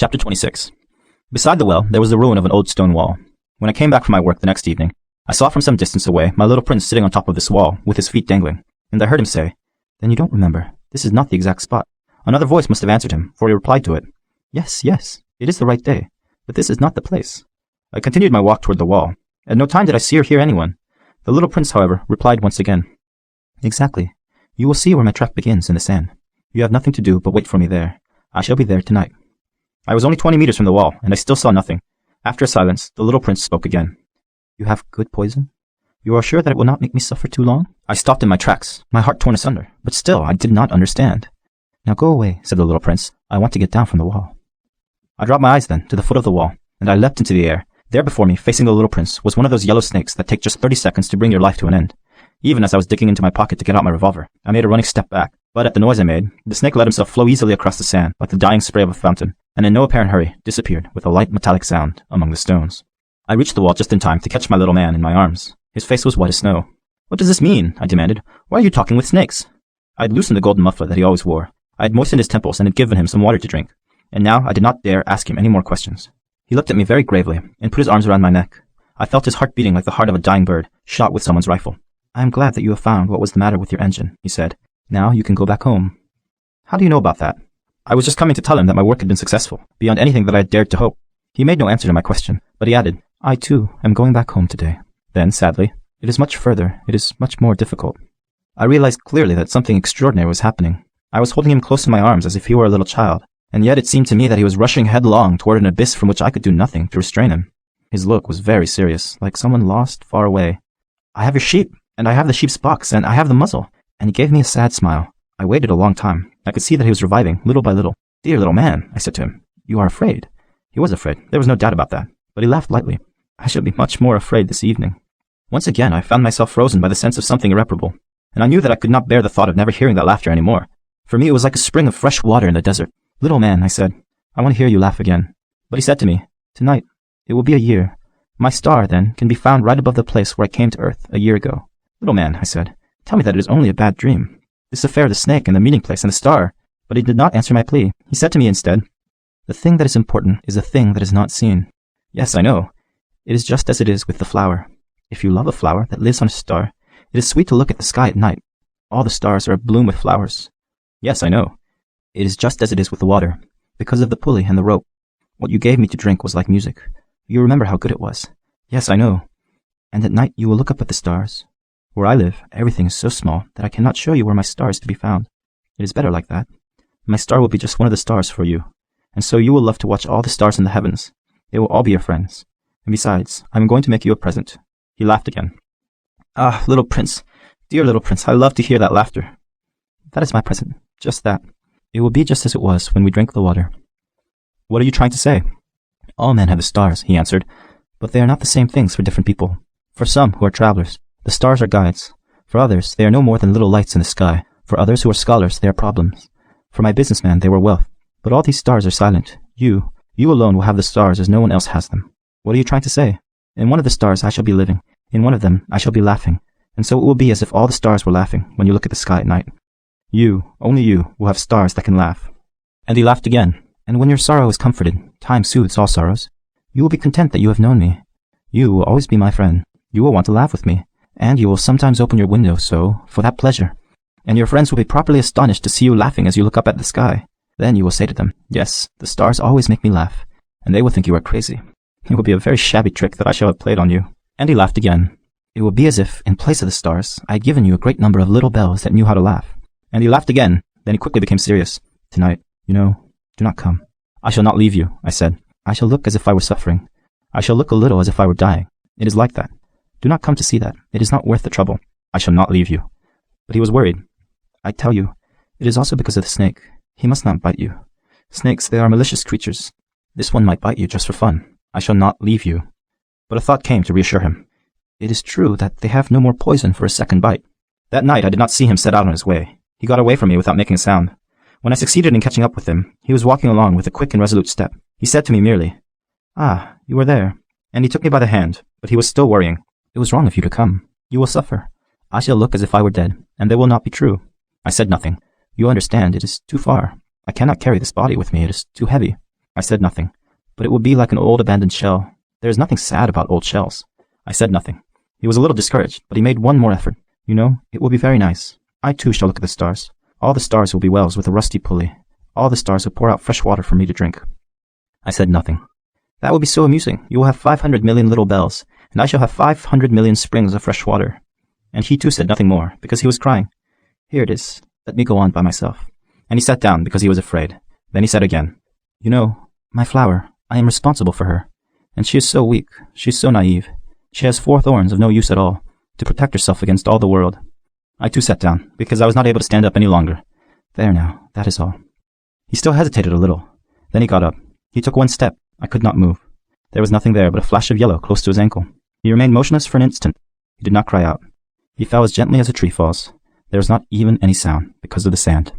Chapter 26. Beside the well, there was the ruin of an old stone wall. When I came back from my work the next evening, I saw from some distance away my little prince sitting on top of this wall, with his feet dangling, and I heard him say, "Then you don't remember. This is not the exact spot." Another voice must have answered him, for he replied to it, "Yes, it is the right day, but this is not the place." I continued my walk toward the wall. At no time did I see or hear anyone. The little prince, however, replied once again, "Exactly. You will see where my track begins in the sand. You have nothing to do but wait for me there. I shall be there tonight." I was only 20 meters from the wall, and I still saw nothing. After a silence, the little prince spoke again. "You have good poison? You are sure that it will not make me suffer too long?" I stopped in my tracks, my heart torn asunder, but still I did not understand. "Now go away," said the little prince. "I want to get down from the wall." I dropped my eyes then to the foot of the wall, and I leapt into the air. There before me, facing the little prince, was one of those yellow snakes that take just 30 seconds to bring your life to an end. Even as I was digging into my pocket to get out my revolver, I made a running step back, but at the noise I made, the snake let himself flow easily across the sand like the dying spray of a fountain, and in no apparent hurry disappeared with a light metallic sound among the stones. I reached the wall just in time to catch my little man in my arms. His face was white as snow. "What does this mean?" I demanded. "Why are you talking with snakes?" I had loosened the golden muffler that he always wore. I had moistened his temples and had given him some water to drink, and now I did not dare ask him any more questions. He looked at me very gravely and put his arms around my neck. I felt his heart beating like the heart of a dying bird shot with someone's rifle. "I am glad that you have found what was the matter with your engine," he said. "Now you can go back home." "How do you know about that?" I was just coming to tell him that my work had been successful, beyond anything that I had dared to hope. He made no answer to my question, but he added, "I too am going back home today." Then, sadly, "It is much further, it is much more difficult." I realized clearly that something extraordinary was happening. I was holding him close in my arms as if he were a little child, and yet it seemed to me that he was rushing headlong toward an abyss from which I could do nothing to restrain him. His look was very serious, like someone lost far away. "I have your sheep, and I have the sheep's box, and I have the muzzle." And he gave me a sad smile. I waited a long time. I could see that he was reviving, little by little. "Dear little man," I said to him, "you are afraid." He was afraid. There was no doubt about that. But he laughed lightly. "I shall be much more afraid this evening." Once again, I found myself frozen by the sense of something irreparable, and I knew that I could not bear the thought of never hearing that laughter any more. For me, it was like a spring of fresh water in the desert. "Little man," I said, "I want to hear you laugh again." But he said to me, "Tonight, it will be a year. My star, then, can be found right above the place where I came to Earth a year ago." "Little man," I said, "tell me that it is only a bad dream. This affair of the snake and the meeting place and the star." But he did not answer my plea. He said to me instead, "The thing that is important is a thing that is not seen." "Yes, I know. It is just as it is with the flower. If you love a flower that lives on a star, it is sweet to look at the sky at night. All the stars are abloom with flowers." "Yes, I know. It is just as it is with the water, because of the pulley and the rope. What you gave me to drink was like music. You remember how good it was." "Yes, I know. And at night you will look up at the stars. Where I live, everything is so small that I cannot show you where my star is to be found. It is better like that. My star will be just one of the stars for you, and so you will love to watch all the stars in the heavens. They will all be your friends. And besides, I am going to make you a present." He laughed again. "Ah, little prince, dear little prince, I love to hear that laughter." "That is my present, just that. It will be just as it was when we drank the water." "What are you trying to say?" "All men have the stars," he answered, "but they are not the same things for different people. For some who are travelers, the stars are guides. For others, they are no more than little lights in the sky. For others who are scholars, they are problems. For my businessman, they were wealth. But all these stars are silent. You alone will have the stars as no one else has them." "What are you trying to say?" "In one of the stars I shall be living. In one of them I shall be laughing. And so it will be as if all the stars were laughing when you look at the sky at night. You, only you, will have stars that can laugh." And he laughed again. "And when your sorrow is comforted, time soothes all sorrows. You will be content that you have known me. You will always be my friend. You will want to laugh with me. And you will sometimes open your window so, for that pleasure. And your friends will be properly astonished to see you laughing as you look up at the sky. Then you will say to them, 'Yes, the stars always make me laugh.' And they will think you are crazy. It will be a very shabby trick that I shall have played on you." And he laughed again. "It will be as if, in place of the stars, I had given you a great number of little bells that knew how to laugh." And he laughed again. Then he quickly became serious. "Tonight, do not come." "I shall not leave you," I said. "I shall look as if I were suffering. I shall look a little as if I were dying. It is like that. Do not come to see that. It is not worth the trouble. I shall not leave you." But he was worried. "I tell you, it is also because of the snake. He must not bite you. Snakes, they are malicious creatures. This one might bite you just for fun. I shall not leave you." But a thought came to reassure him. "It is true that they have no more poison for a second bite." That night I did not see him set out on his way. He got away from me without making a sound. When I succeeded in catching up with him, he was walking along with a quick and resolute step. He said to me merely, "Ah, you are there." And he took me by the hand, but he was still worrying. "It was wrong of you to come. You will suffer. I shall look as if I were dead, and they will not be true." I said nothing. "You understand, it is too far. I cannot carry this body with me. It is too heavy." I I said nothing. But it would be like an old abandoned shell. There is nothing sad about old shells. I said nothing. He was a little discouraged, but he made one more effort. You know, it will be very nice. I too shall look at the stars. All the stars will be wells with a rusty pulley. All the stars will pour out fresh water for me to drink. I said nothing. That will be so amusing. You will have 500 million little bells, and I shall have 500 million springs of fresh water. And he too said nothing more, because he was crying. Here it is. Let me go on by myself. And he sat down because he was afraid. Then he said again, You know, my flower, I am responsible for her. And she is so weak. She is so naive. She has 4 thorns of no use at all, to protect herself against all the world. I too sat down, because I was not able to stand up any longer. There now, that is all. He still hesitated a little. Then he got up. He took one step. I could not move. There was nothing there but a flash of yellow close to his ankle. He remained motionless for an instant. He did not cry out. He fell as gently as a tree falls. There was not even any sound, because of the sand.